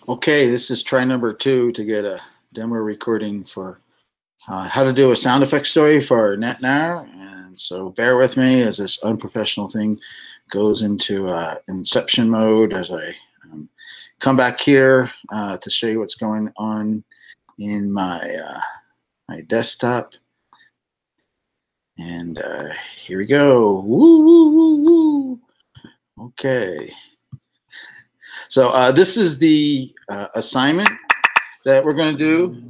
Okay, this is try number 2 to get a demo recording for how to do a sound effect story for NetNar. And so bear with me as this unprofessional thing goes into inception mode as I come back here to show you what's going on in my desktop. And here we go. Woo, woo, woo, woo. Okay. So this is the assignment that we're going to do.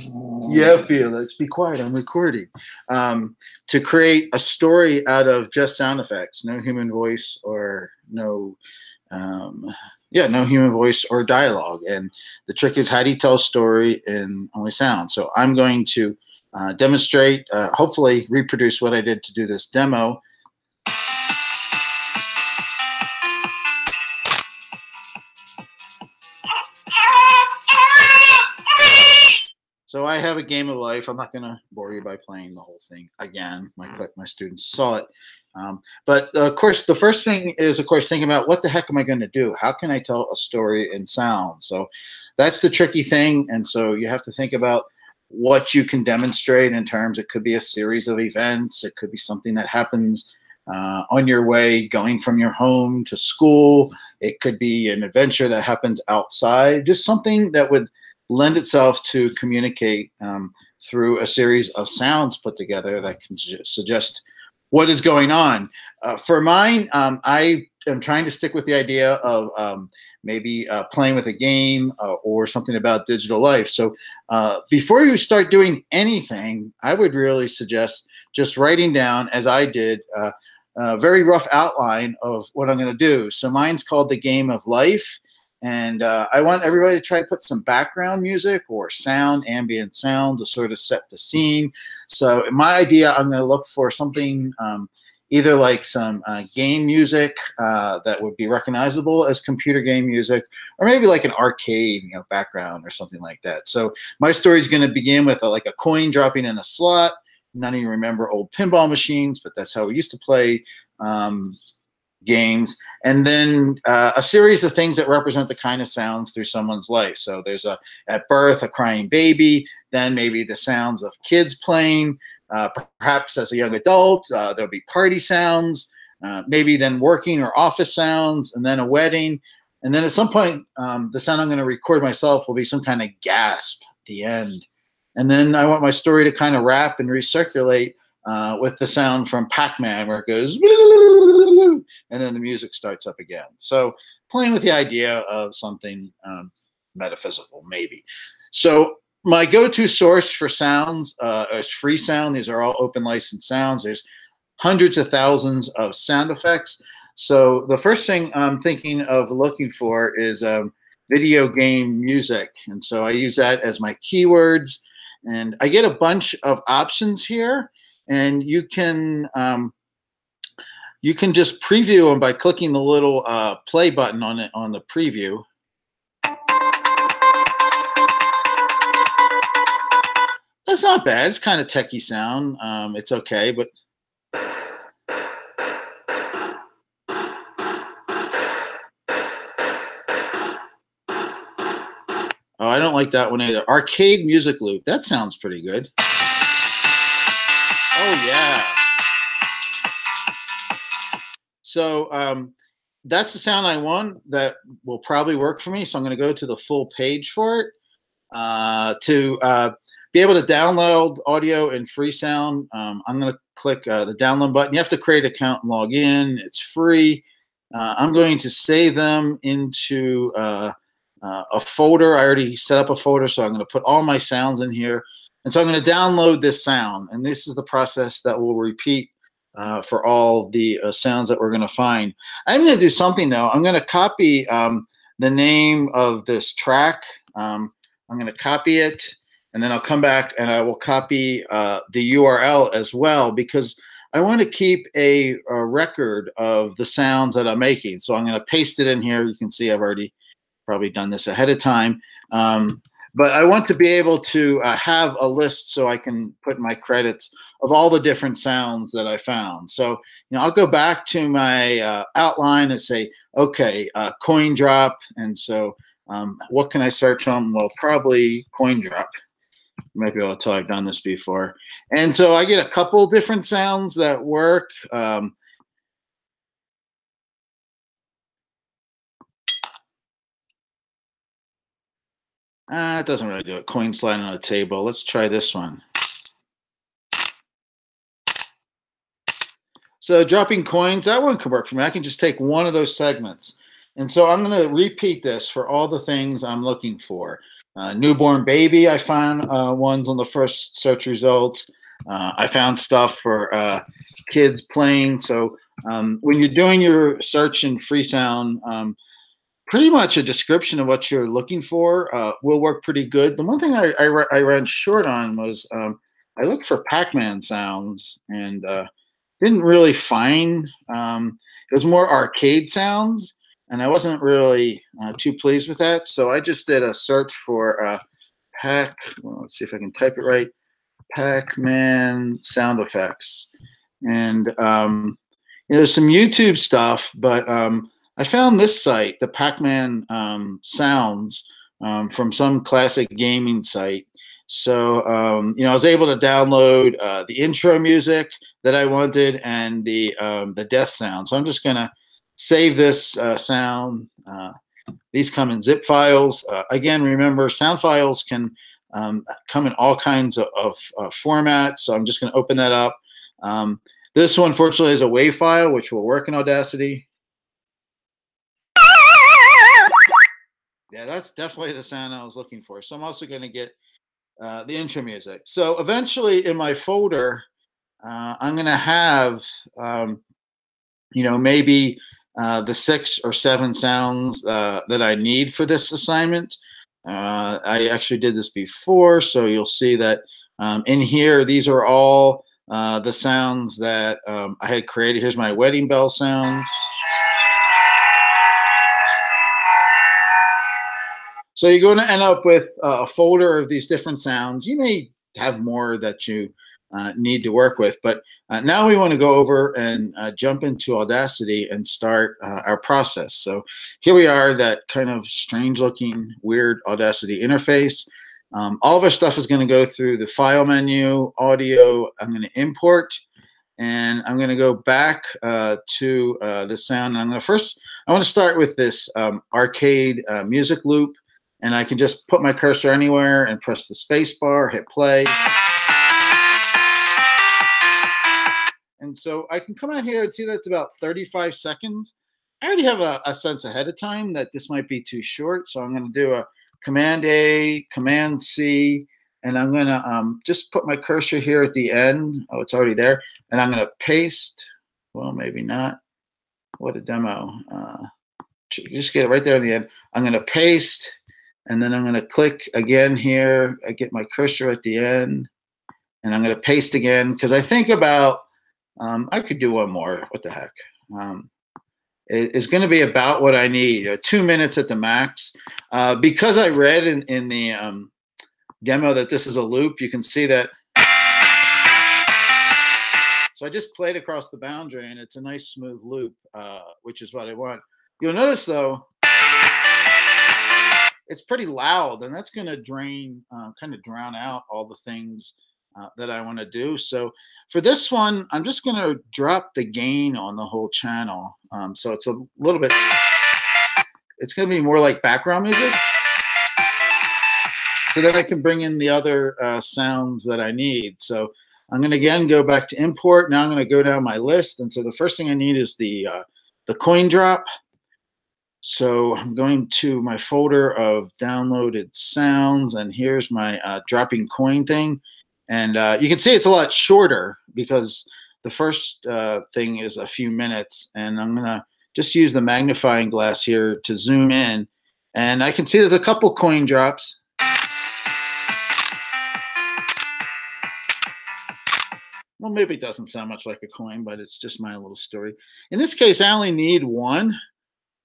Yeah, Felix, be quiet. I'm recording. To create a story out of just sound effects, no human voice or no human voice or dialogue. And the trick is, how do you tell a story in only sound? So I'm going to demonstrate, hopefully reproduce what I did to do this demo. So I have a game of life. I'm not going to bore you by playing the whole thing again. My students saw it. But of course, the first thing is, of course, thinking about what the heck am I going to do? How can I tell a story in sound? So that's the tricky thing. And so you have to think about what you can demonstrate in terms. It could be a series of events. It could be something that happens on your way going from your home to school. It could be an adventure that happens outside. Just something that would lend itself to communicate through a series of sounds put together that can suggest what is going on. For mine, I am trying to stick with the idea of maybe playing with a game or something about digital life. So before you start doing anything, I would really suggest just writing down, as I did, a very rough outline of what I'm going to do. So mine's called The Game of Life. And I want everybody to try to put some background music or sound, ambient sound, to sort of set the scene. So in my idea, I'm going to look for something either like some game music that would be recognizable as computer game music, or maybe like an arcade background or something like that. So my story is going to begin with like a coin dropping in a slot. None of you remember old pinball machines, but that's how we used to play games, and then a series of things that represent the kind of sounds through someone's life. So there's at birth, a crying baby, then maybe the sounds of kids playing, perhaps as a young adult, there'll be party sounds, maybe then working or office sounds, and then a wedding. And then at some point, the sound I'm going to record myself will be some kind of gasp at the end. And then I want my story to kind of wrap and recirculate with the sound from Pac-Man, where it goes, and then the music starts up again. So playing with the idea of something metaphysical, maybe. So my go-to source for sounds is Freesound. These are all open license sounds. There's hundreds of thousands of sound effects. So the first thing I'm thinking of looking for is video game music. And so I use that as my keywords. And I get a bunch of options here. And you can just preview them by clicking the little play button on it on the preview. That's not bad. It's kind of techie sound. It's okay, but oh, I don't like that one either. Arcade music loop. That sounds pretty good. Oh, yeah. So that's the sound I want. That will probably work for me. So I'm going to go to the full page for it. To be able to download audio in Freesound, I'm going to click the download button. You have to create an account and log in. It's free. I'm going to save them into a folder. I already set up a folder, so I'm going to put all my sounds in here. And so I'm going to download this sound, and this is the process that will repeat for all the sounds that we're going to find. I'm going to do something, though. I'm going to copy the name of this track. I'm going to copy it, and then I'll come back and I will copy the URL as well, because I want to keep a record of the sounds that I'm making. So I'm going to paste it in here. You can see I've already probably done this ahead of time. But I want to be able to have a list so I can put my credits of all the different sounds that I found. So, I'll go back to my outline and say, okay, coin drop. And so What can I search on? Well, probably coin drop. You might be able to tell I've done this before. And so I get a couple different sounds that work. It doesn't really do it. Coin sliding on a table. Let's try this one. So dropping coins, that one can work for me. I can just take one of those segments. And so I'm going to repeat this for all the things I'm looking for. Newborn baby, I found ones on the first search results. I found stuff for kids playing. So when you're doing your search in Freesound, pretty much a description of what you're looking for will work pretty good. The one thing I ran short on was I looked for Pac-Man sounds and didn't really find. It was more arcade sounds, and I wasn't really too pleased with that. So I just did a search for well, let's see if I can type it right. Pac-Man sound effects, and there's some YouTube stuff, but I found this site, the Pac-Man sounds from some classic gaming site. So I was able to download the intro music that I wanted and the death sound. So I'm just gonna save this sound. These come in zip files. Again, remember, sound files can come in all kinds of formats. So I'm just gonna open that up. This one, fortunately, is a WAV file, which will work in Audacity. Yeah, that's definitely the sound I was looking for. So I'm also going to get the intro music. So eventually in my folder, I'm going to have, maybe the 6 or 7 sounds that I need for this assignment. I actually did this before, so you'll see that in here, these are all the sounds that I had created. Here's my wedding bell sounds. So you're going to end up with a folder of these different sounds. You may have more that you need to work with, but now we want to go over and jump into Audacity and start our process. So here we are, that kind of strange looking, weird Audacity interface. All of our stuff is going to go through the file menu, audio. I'm going to import, and I'm going to go back to the sound. And I want to start with this arcade music loop. And I can just put my cursor anywhere and press the space bar, hit play. And so I can come out here and see that's about 35 seconds. I already have a sense ahead of time that this might be too short. So I'm going to do a Command A, Command C, and I'm going to just put my cursor here at the end. Oh, it's already there. And I'm going to paste. Well, maybe not. What a demo. Just get it right there at the end. I'm going to paste. And then I'm going to click again here. I get my cursor at the end, and I'm going to paste again because I think about, I could do one more. What the heck? It's going to be about what I need, 2 minutes at the max. Because I read in the demo that this is a loop, you can see that. So I just played across the boundary, and it's a nice smooth loop, which is what I want. You'll notice, though, it's pretty loud, and that's going to kind of drown out all the things that I want to do. So for this one, I'm just going to drop the gain on the whole channel. So it's a little bit, it's going to be more like background music. So that I can bring in the other sounds that I need. So I'm going to again go back to import. Now I'm going to go down my list. And so the first thing I need is the coin drop. So I'm going to my folder of downloaded sounds, and here's my dropping coin thing. And you can see it's a lot shorter because the first thing is a few minutes, and I'm going to just use the magnifying glass here to zoom in. And I can see there's a couple coin drops. Well, maybe it doesn't sound much like a coin, but it's just my little story. In this case, I only need one.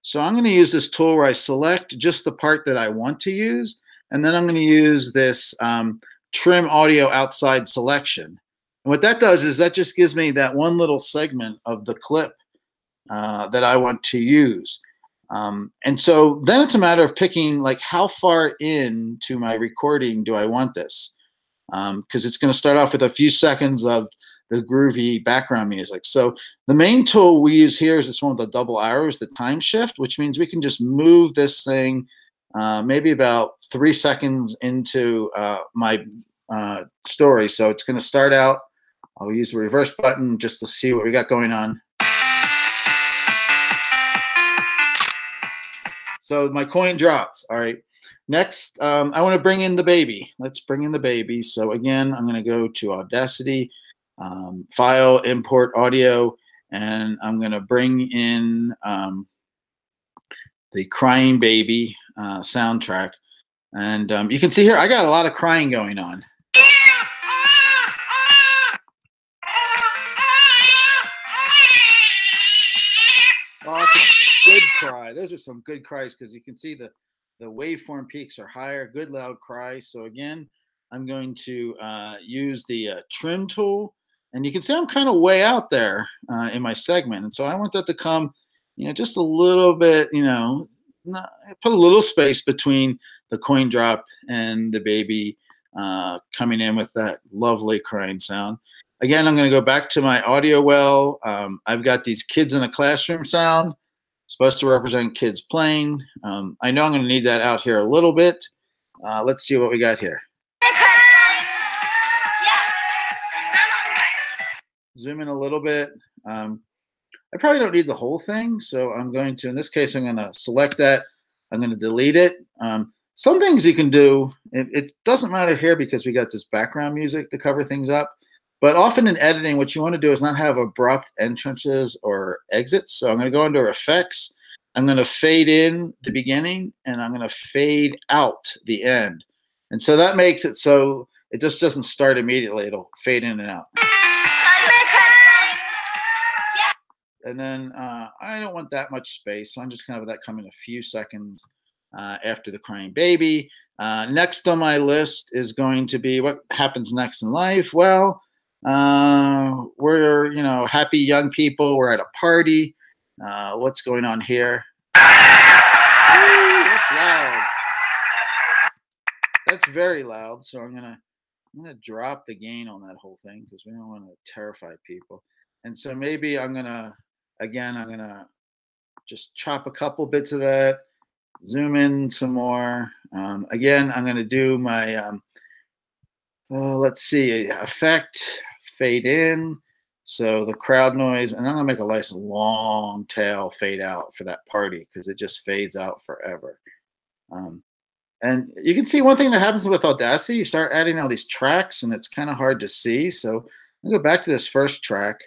So I'm going to use this tool where I select just the part that I want to use, and then I'm going to use this trim audio outside selection. And what that does is that just gives me that one little segment of the clip that I want to use. And so then it's a matter of picking like how far into my recording do I want this? Because it's going to start off with a few seconds of the groovy background music. So the main tool we use here is this one with the double arrows, the time shift, which means we can just move this thing maybe about 3 seconds into my story. So it's going to start out. I'll use the reverse button just to see what we got going on. So my coin drops. All right. Next, I want to bring in the baby. Let's bring in the baby. So again, I'm going to go to Audacity, File, Import Audio, and I'm going to bring in the Crying Baby soundtrack. And you can see here, I got a lot of crying going on. Oh, it's a good cry. Those are some good cries because you can see the waveform peaks are higher, good loud cry. So again, I'm going to use the trim tool, and you can see I'm kind of way out there in my segment. And so I want that to come, just a little bit, put a little space between the coin drop and the baby coming in with that lovely crying sound. Again, I'm going to go back to my audio well. I've got these kids in a classroom sound, supposed to represent kids playing. I know I'm going to need that out here a little bit. Let's see what we got here. Zoom in a little bit. I probably don't need the whole thing, so I'm going to, in this case, I'm going to select that. I'm going to delete it. Some things you can do, it doesn't matter here because we got this background music to cover things up. But often in editing, what you want to do is not have abrupt entrances or exits. So I'm going to go under Effects. I'm going to fade in the beginning, and I'm going to fade out the end. And so that makes it so it just doesn't start immediately. It'll fade in and out. And then I don't want that much space, so I'm just going to have that come in a few seconds after the crying baby. Next on my list is going to be what happens next in life. Well, we're, happy young people. We're at a party. What's going on here? Ooh, that's loud. That's very loud. So I'm gonna drop the gain on that whole thing because we don't want to terrify people. And so maybe I'm gonna just chop a couple bits of that, zoom in some more. Again, I'm gonna do my let's see, effect, fade in. So the crowd noise, and I'm gonna make a nice long tail fade out for that party because it just fades out forever. And you can see one thing that happens with Audacity, you start adding all these tracks and it's kind of hard to see. So I'm gonna go back to this first track.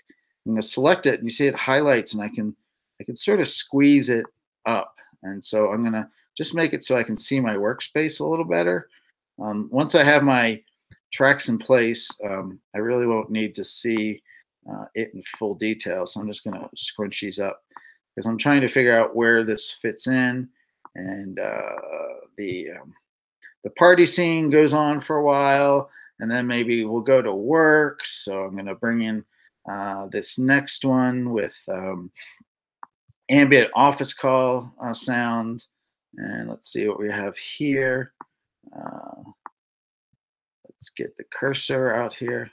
I'm gonna select it and you see it highlights, and I can sort of squeeze it up. And so I'm gonna just make it so I can see my workspace a little better. Once I have my tracks in place, I really won't need to see it in full detail. So I'm just going to scrunch these up because I'm trying to figure out where this fits in. And the party scene goes on for a while, and then maybe we'll go to work. So I'm going to bring in this next one with ambient office call sound. And let's see what we have here. Let's get the cursor out here.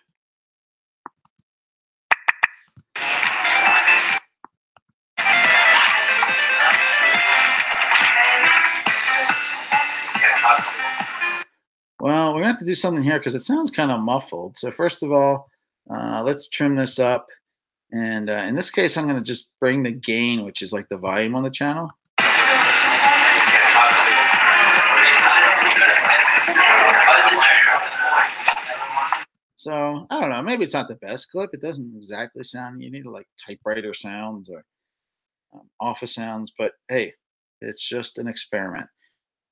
Well, we're going to have to do something here because it sounds kind of muffled. So first of all, let's trim this up. And in this case, I'm going to just bring the gain, which is like the volume on the channel. So I don't know, maybe it's not the best clip. It doesn't exactly sound, you need to like typewriter sounds or office sounds, but hey, it's just an experiment.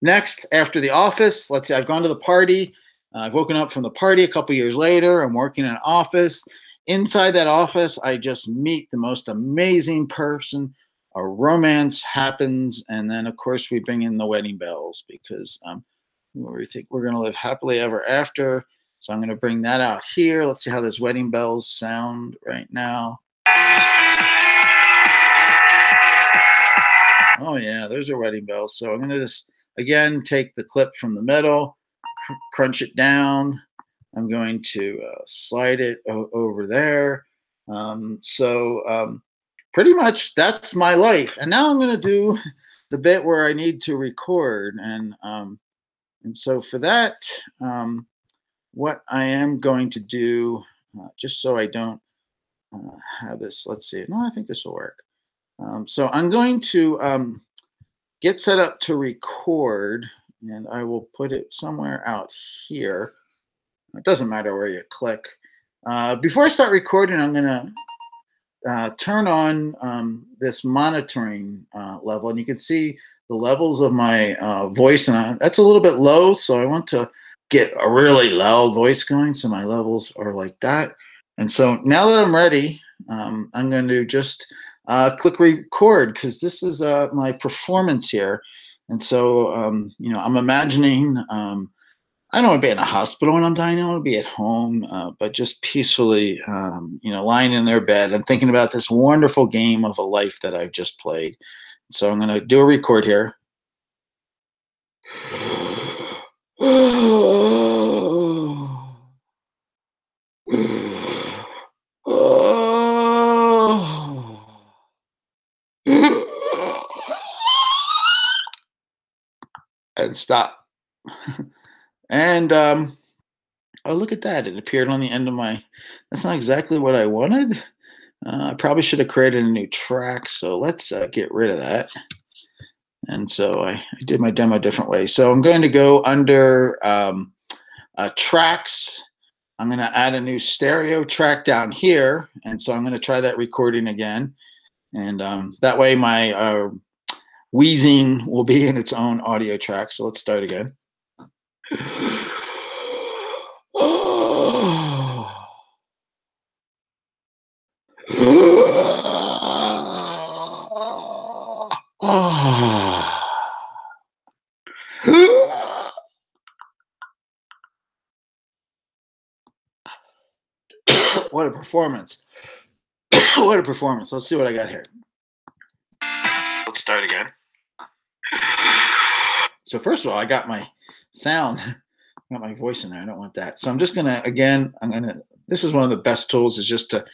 Next, after the office, let's see, I've gone to the party. I've woken up from the party a couple years later. I'm working in an office. Inside that office, I just meet the most amazing person. A romance happens. And then, of course, we bring in the wedding bells because we think we're going to live happily ever after. So I'm going to bring that out here. Let's see how those wedding bells sound right now. Oh yeah, there's our wedding bells. So I'm gonna just again take the clip from the middle, crunch it down. I'm going to slide it over there. Pretty much that's my life. And now I'm going to do the bit where I need to record. And so for that, what I am going to do, just so I don't have this, let's see. No, I think this will work. So I'm going to get set up to record, and I will put it somewhere out here. It doesn't matter where you click. Before I start recording, I'm going to turn on this monitoring level, and you can see the levels of my voice, and that's a little bit low, so I want to get a really loud voice going, so my levels are like that. And so now that I'm ready, I'm going to just click record, because this is my performance here. And so, I'm imagining I don't want to be in a hospital when I'm dying. I want to be at home, but just peacefully, lying in their bed and thinking about this wonderful game of a life that I've just played. So I'm going to do a record here. And stop. And oh, look at that. It appeared on the end of my, that's not exactly what I wanted. I probably should have created a new track. So let's get rid of that. And so I did my demo a different way. So I'm going to go under tracks. I'm going to add a new stereo track down here. And so I'm going to try that recording again. And that way my wheezing will be in its own audio track. So let's start again. What a performance. What a performance. Let's see what I got here. Let's start again. So first of all, I got my sound, I got my voice in there. I don't want that. So I'm just going to, again, this is one of the best tools, is just to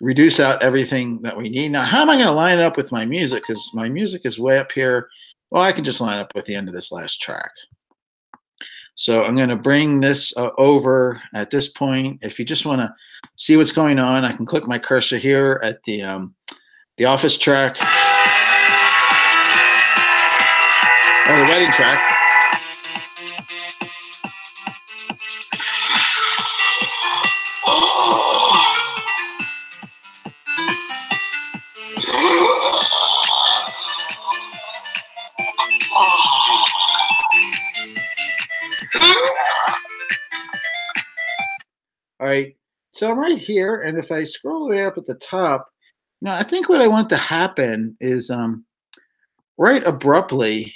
reduce out everything that we need. Now, how am I going to line it up with my music? Because my music is way up here. Well, I can just line up with the end of this last track. So I'm going to bring this over at this point. If you just want to see what's going on, I can click my cursor here at the office track, or the wedding track. All right, so I'm right here, and if I scroll way up at the top, I think what I want to happen is right abruptly,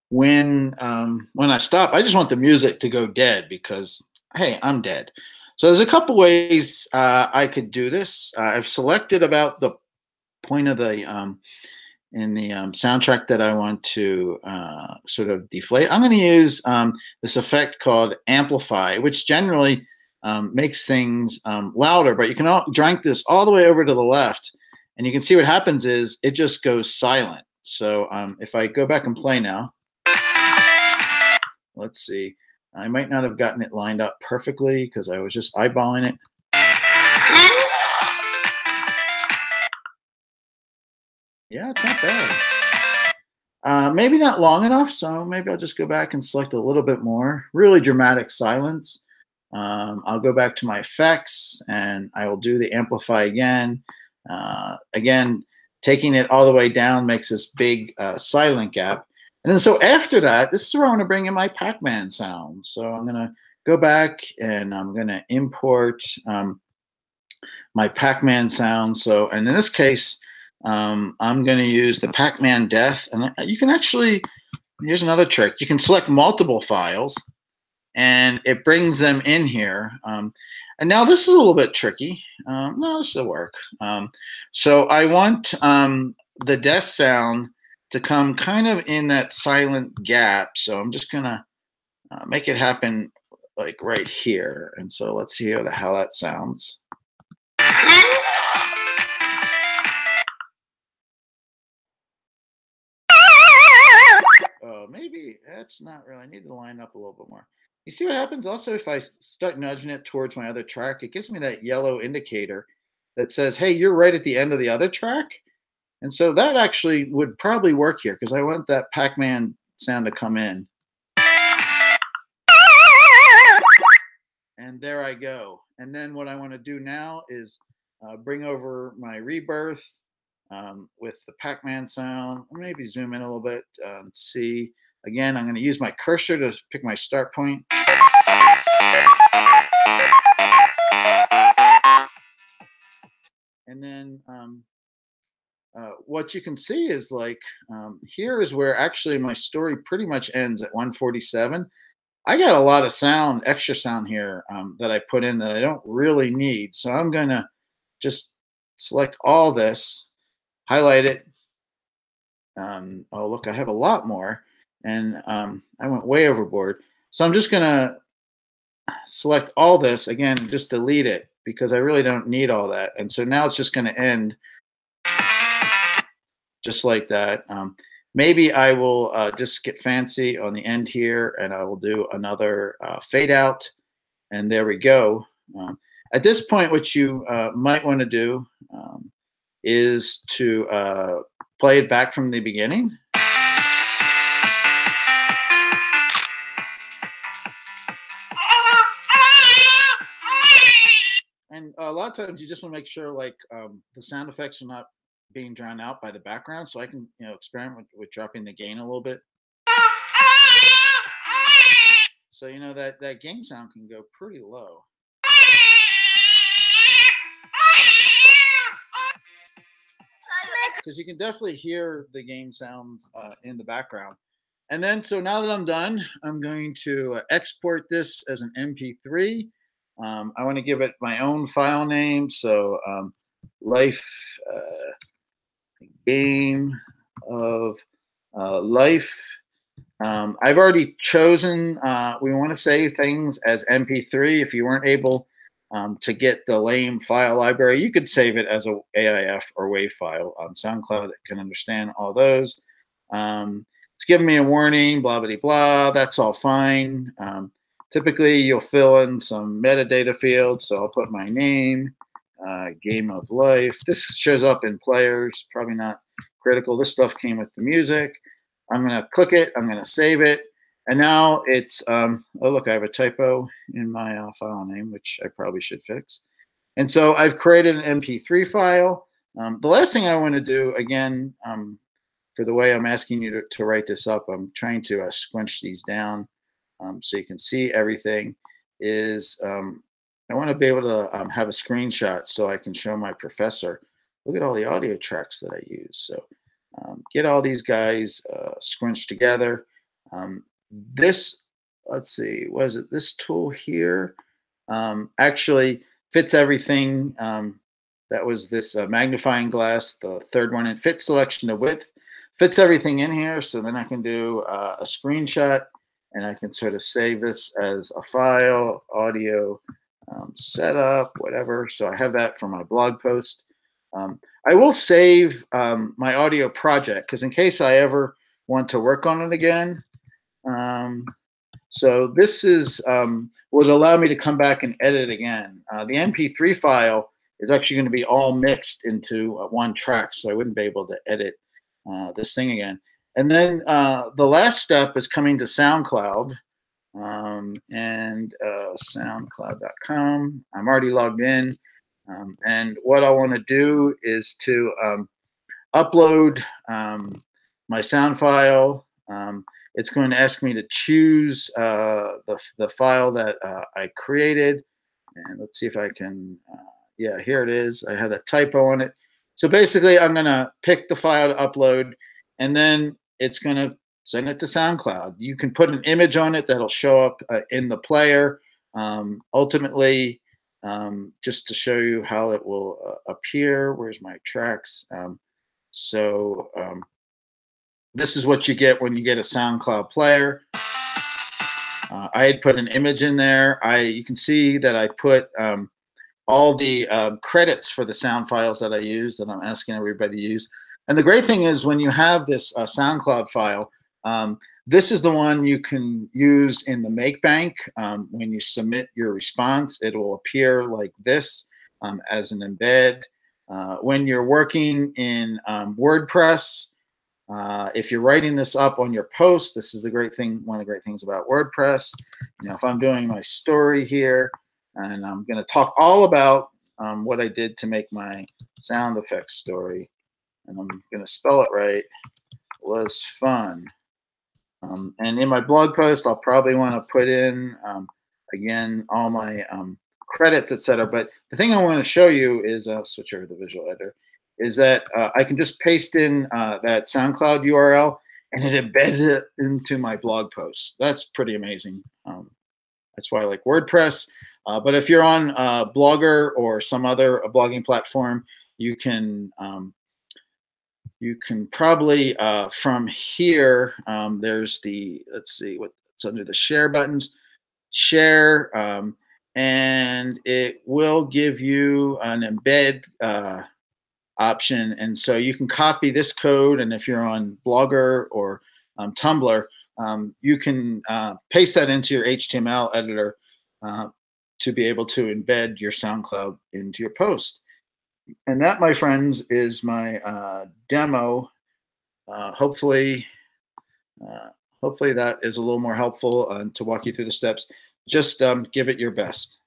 when I stop, I just want the music to go dead, because hey, I'm dead. So there's a couple ways I could do this. I've selected about the point of the in the soundtrack that I want to sort of deflate. I'm going to use this effect called amplify, which generally makes things louder, but you can drag this all the way over to the left, and you can see what happens is it just goes silent. So if I go back and play now, let's see. I might not have gotten it lined up perfectly because I was just eyeballing it. Yeah, it's not bad. Maybe not long enough, so maybe I'll just go back and select a little bit more. Really dramatic silence. I'll go back to my effects, and I will do the amplify again. Again, taking it all the way down makes this big silent gap. And then so after that, this is where I want to bring in my Pac-Man sound. So I'm going to go back, and I'm going to import my Pac-Man sound. So, and in this case, I'm going to use the Pac-Man Death. And you can actually, here's another trick. You can select multiple files, and it brings them in here. And now this is a little bit tricky. No, this will work. So I want the death sound to come kind of in that silent gap. So I'm just gonna make it happen like right here. And so let's hear how that sounds. Oh, maybe that's not really. I need to line up a little bit more. You see what happens also if I start nudging it towards my other track, it gives me that yellow indicator that says, hey, you're right at the end of the other track. And so that actually would probably work here because I want that Pac-Man sound to come in. And there I go. And then what I want to do now is bring over my rebirth with the Pac-Man sound. Maybe zoom in a little bit and see. Again, I'm going to use my cursor to pick my start point. And then what you can see is like, here is where actually my story pretty much ends at 147. I got a lot of sound, extra sound here that I put in that I don't really need. So I'm going to just select all this, highlight it. Oh, look, I have a lot more. And I went way overboard. So I'm just going to select all this. Again, just delete it because I really don't need all that. And so now it's just going to end just like that. Maybe I will just get fancy on the end here and I will do another fade out. And there we go. At this point, what you might want to do is to play it back from the beginning. And a lot of times you just want to make sure like the sound effects are not being drowned out by the background. So I can, experiment with dropping the gain a little bit. So, that gain sound can go pretty low. Because you can definitely hear the game sounds in the background. And then, so now that I'm done, I'm going to export this as an MP3. I want to give it my own file name. So life game of life. I've already chosen, we want to say things as MP3. If you weren't able to get the lame file library, you could save it as a AIF or WAV file. SoundCloud can understand all those. It's giving me a warning, blah, blah, blah. That's all fine. Typically, you'll fill in some metadata fields. So I'll put my name, game of life. This shows up in players, probably not critical. This stuff came with the music. I'm going to click it. I'm going to save it. And now it's, oh, look, I have a typo in my file name, which I probably should fix. And so I've created an MP3 file. The last thing I want to do, again, for the way I'm asking you to write this up, I'm trying to squinch these down so you can see everything, is I want to be able to have a screenshot so I can show my professor. Look at all the audio tracks that I use. So get all these guys scrunched together. This, let's see, was it this tool here? Actually fits everything. That was this magnifying glass, the third one. It fits selection to width, fits everything in here. So then I can do a screenshot and I can sort of save this as a file, audio, setup, whatever. So I have that for my blog post. I will save my audio project because in case I ever want to work on it again. So this is would allow me to come back and edit again. The MP3 file is actually going to be all mixed into one track, so I wouldn't be able to edit this thing again. And then the last step is coming to SoundCloud and soundcloud.com. I'm already logged in. And what I want to do is to upload my sound file. It's going to ask me to choose the file that I created. And let's see if I can, yeah, here it is. I have that typo on it. So basically, I'm going to pick the file to upload, and then it's going to send it to SoundCloud. You can put an image on it that'll show up in the player. Ultimately, just to show you how it will appear. Where's my tracks? This is what you get when you get a SoundCloud player. I had put an image in there. You can see that I put all the credits for the sound files that I use that I'm asking everybody to use. And the great thing is when you have this SoundCloud file, this is the one you can use in the Make Bank. When you submit your response, it will appear like this as an embed. When you're working in WordPress, if you're writing this up on your post, this is the great thing. One of the great things about WordPress. If I'm doing my story here, and I'm going to talk all about what I did to make my sound effects story, and I'm going to spell it right. Was fun. And in my blog post, I'll probably want to put in again all my credits, etc. But the thing I want to show you is, I'll switch over to the visual editor, is that I can just paste in that SoundCloud URL and it embeds it into my blog post. That's pretty amazing. That's why I like WordPress. But if you're on Blogger or some other blogging platform, you can probably from here, there's the, let's see what's under the share buttons, share, and it will give you an embed option. And so you can copy this code, and if you're on Blogger or Tumblr, you can paste that into your HTML editor to be able to embed your SoundCloud into your post. And that, my friends, is my demo. Hopefully that is a little more helpful to walk you through the steps. Just give it your best.